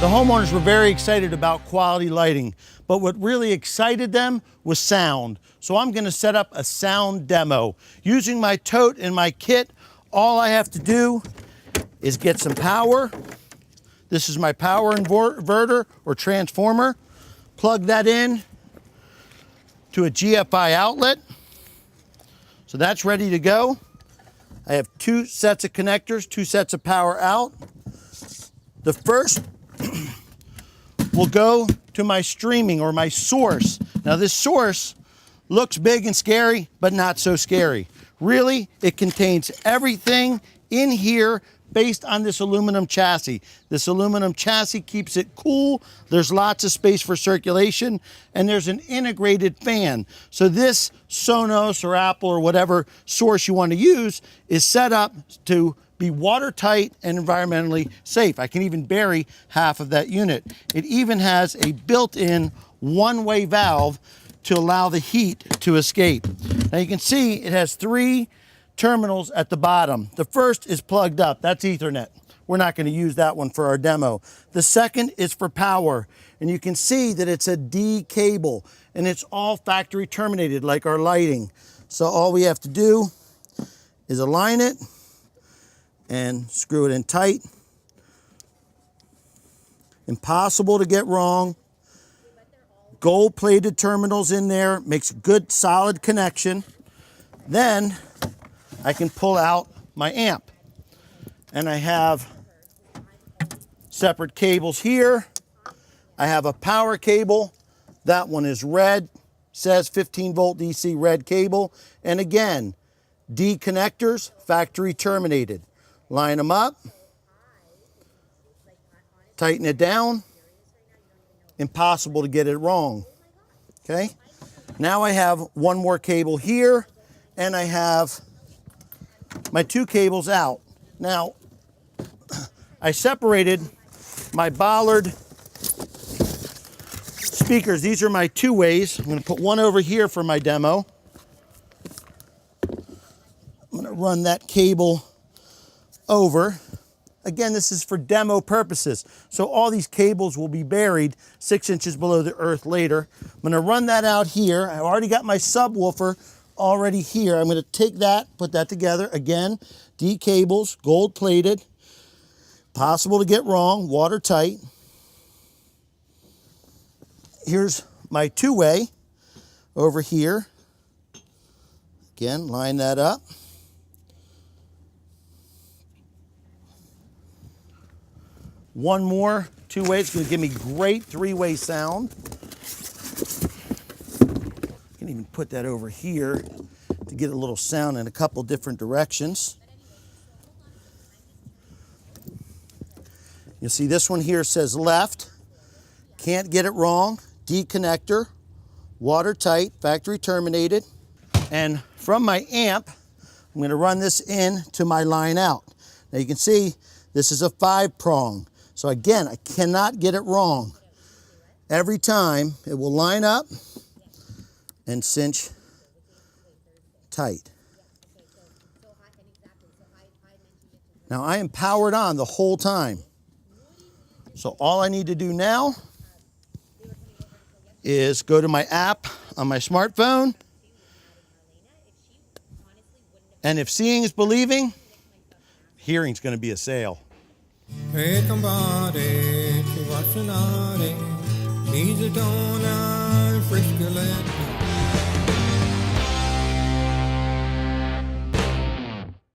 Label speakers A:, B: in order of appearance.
A: The homeowners were very excited about quality lighting, but what really excited them was sound. So I'm going to set up a sound demo. Using my tote and my kit, all I have to do is get some power. This is my power inverter or transformer. Plug that in to a GFI outlet. So that's ready to go. I have 2 sets of connectors, 2 sets of power out. The first will go to my streaming or my source. Now this source looks big and scary, but not so scary. Really, it contains everything in here based on this aluminum chassis. This aluminum chassis keeps it cool. There's lots of space for circulation, and there's an integrated fan. So this Sonos or Apple or whatever source you want to use is set up to be watertight and environmentally safe. I can even bury half of that unit. It even has a built-in one-way valve to allow the heat to escape. Now you can see it has 3 terminals at the bottom. The first is plugged up, that's Ethernet. We're not going to use that one for our demo. The second is for power, and you can see that it's a D cable, and it's all factory terminated like our lighting. So all we have to do is align it and screw it in tight. Impossible to get wrong. Gold-plated terminals in there, makes a good solid connection. Then I can pull out my amp, and I have separate cables here. I have a power cable. That one is red, says 15 volt DC red cable. And again, D connectors, factory terminated. Line them up, tighten it down. Impossible to get it wrong, okay? Now I have one more cable here, and I have my 2 cables out. Now, I separated my bollard speakers. These are my 2-ways. I'm gonna put one over here for my demo. I'm gonna run that cable over. Again, this is for demo purposes. So all these cables will be buried 6 inches below the earth later. I'm gonna run that out here. I've already got my subwoofer already here. I'm gonna take that, put that together. Again, D cables, gold plated, possible to get wrong, watertight. Here's my 2-way over here. Again, line that up. One more 2-way, it's gonna give me great 3-way sound. I can even put that over here to get a little sound in a couple different directions. You'll see this one here says left. Can't get it wrong. D connector, watertight, factory terminated. And from my amp, I'm gonna run this in to my line out. Now you can see this is a 5-prong. So again, I cannot get it wrong. Every time it will line up and cinch tight. Now I am powered on the whole time. So all I need to do now is go to my app on my smartphone. And if seeing is believing, hearing's going to be a sale.
B: Hey, somebody, she was an